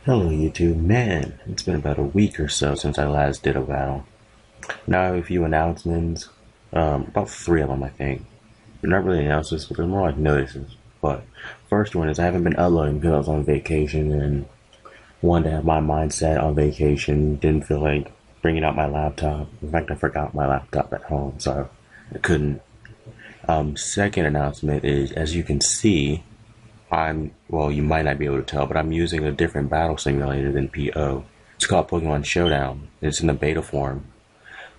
Hello YouTube, man, it's been about a week or so since I last did a battle. Now I have a few announcements, about three of them I think. They're not really announcements, but they're more like notices. But first one is I haven't been uploading because I was on vacation and wanted to have my mindset on vacation, didn't feel like bringing out my laptop. In fact, I forgot my laptop at home, so I couldn't. Second announcement is, as you can see, well, you might not be able to tell, but I'm using a different battle simulator than PO. It's called Pokemon Showdown. It's in the beta form.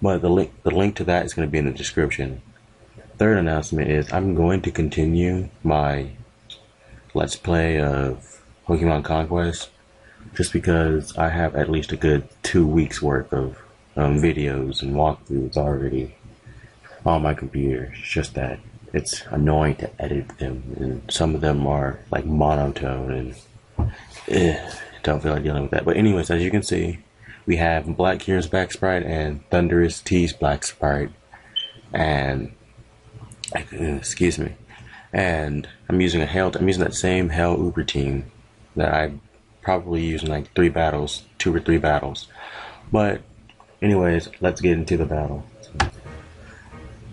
But the link to that is going to be in the description. Third announcement is I'm going to continue my Let's Play of Pokemon Conquest just because I have at least a good 2 weeks worth of videos and walkthroughs already on my computer. It's just that it's annoying to edit them, and some of them are like monotone, and don't feel like dealing with that. But anyways, as you can see, we have Black Kira's Black Sprite and Thunderous T's Black Sprite, and excuse me, and I'm using that same Hell Uber team that I probably used in like 2 or 3 battles. But anyways, let's get into the battle.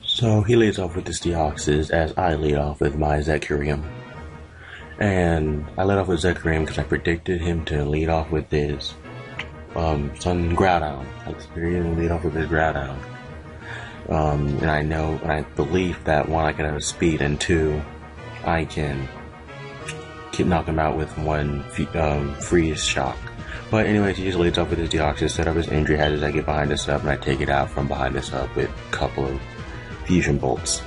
So he leads off with his Deoxys as I lead off with my Zekurium. And I led off with Zekurium because I predicted him to lead off with his Sun Groudon. I expected him to lead off with his Groudon. And I believe that one, I can have speed, and two, I can keep knocking him out with one freeze shock. But anyways, he just leads off with his Deoxys, set up his injury hazards. I get behind this up and I take it out from behind this up with a couple of fusion bolts.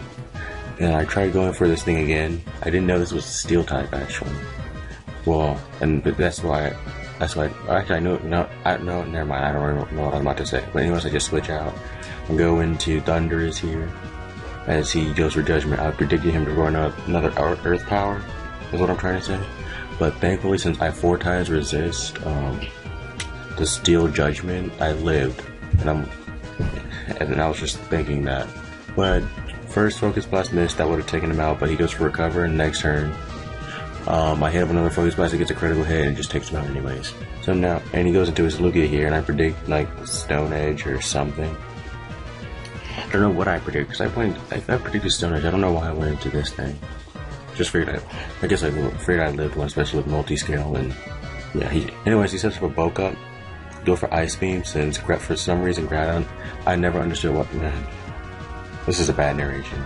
And I tried going for this thing again. I didn't know this was steel type actually. Well, and that's why actually I know, never mind, I don't really know what I'm about to say. But anyways, I just switch out and go into Thunderous here as he goes for Judgment. I predicted him to run up another Earth Power, is what I'm trying to say. But thankfully, since I 4 times resist the Steel Judgment, I lived. And I was just thinking that. But first Focus Blast missed, that would have taken him out, but he goes for Recover, and next turn I hit up another Focus Blast, it gets a critical hit and just takes him out anyways. So now, and he goes into his Lugia here, and I predict like Stone Edge or something. I don't know what I predict, because I predicted Stone Edge. I don't know why I went into this thing. Just figured I guess I figured I lived one, especially with multi-scale, and yeah, anyways, he sets up a bulk up, go for Ice Beam, since for some reason Groudon, I never understood what, man. This is a bad narration.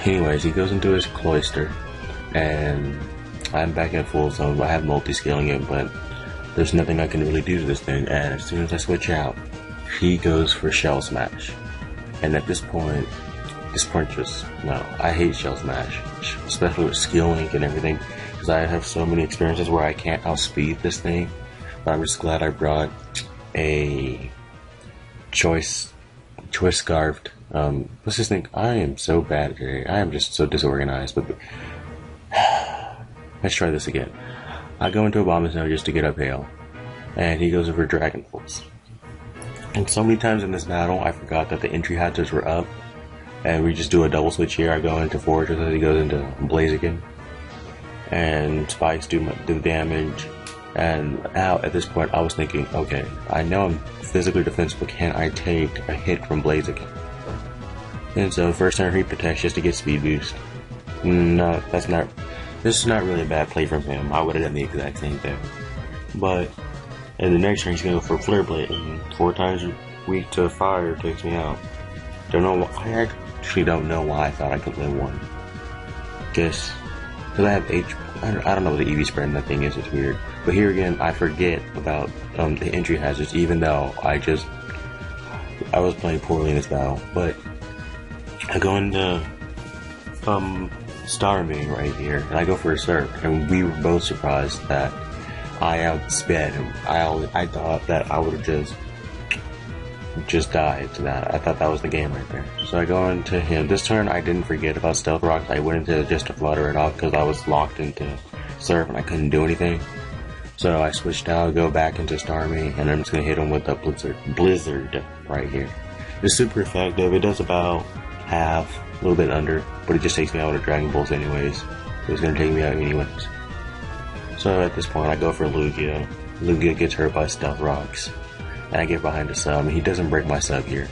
Anyways, he goes into his Cloyster, and I'm back in full zone. I have multi-scaling it, but there's nothing I can really do to this thing, and as soon as I switch out, he goes for Shell Smash. And at this point just, no, I hate Shell Smash, especially with Skill Link and everything, because I have so many experiences where I can't outspeed this thing, but I'm just glad I brought a Choice Scarfed, what's this thing? I am so bad today. I am just so disorganized, but let's try this again. I go into Abomasnow just to get up Hail, and he goes over Dragon Pulse. And so many times in this battle, I forgot that the entry hazards were up, and we just do a double switch here. I go into Fortress as he goes into Blaziken, and Spikes do damage. And now at this point, I was thinking, okay, I know I'm physically defensible. Can I take a hit from Blaziken? And so first turn he protects just to get speed boost. No, this is not really a bad play from him. I would have done the exact same thing. But in the next turn, he's gonna go for Flare Blade, and 4 times weak to fire takes me out. I actually don't know why I thought I could live one. Guess because I have I don't know what the EV spread in that thing is. It's weird. But here again, I forget about the entry hazards, even though I was playing poorly in this battle. But I go into Starmie right here, and I go for a Surf, and we were both surprised that I outsped him. I thought that I would have just died to that. I thought that was the game right there. So I go into him. This turn I didn't forget about Stealth Rocks. I went into just to flutter it off because I was locked into Surf and I couldn't do anything. So I switched out, go back into Starmie, and I'm just gonna hit him with a Blizzard right here. It's super effective. It does about half, a little bit under, but it just takes me out with a Dragon Balls anyways. So it's gonna take me out anyways. So at this point, I go for Lugia. Lugia gets hurt by Stealth Rocks. And I get behind the sub, and he doesn't break my sub here.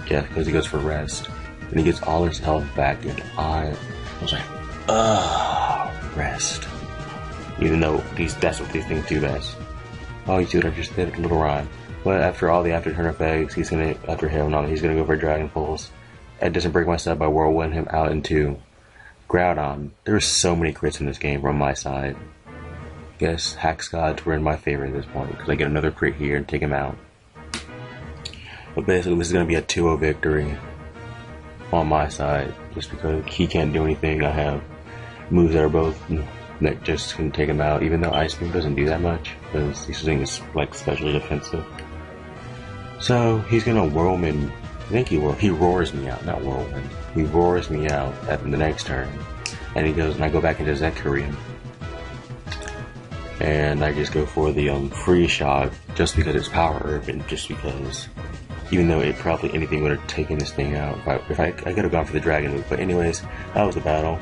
Yeah, because he goes for rest. And he gets all his health back, and I was like, rest. Even though that's what these things do best. Oh, you see what I just did? A little rhyme. But after all the after turn effects, he's gonna go for Dragon Pulse. It doesn't break my sub by whirlwind him out into Groudon. There's so many crits in this game from my side. Guess Hack Gods were in my favor at this point, because I get another crit here and take him out. But basically, this is going to be a 2-0 victory on my side, just because he can't do anything. I have moves that are both that just can take him out, even though Ice Beam doesn't do that much, because this thing is like specially defensive. So he's going to Whirlwind. I think he roars me out, not Whirlwind. He roars me out at the next turn, and he goes, and I go back into Zekirian. And I just go for the Free Shot, just because it's Power Herb, and just because, even though it probably anything would have taken this thing out, if I could have gone for the Dragon move. But anyways, that was the battle.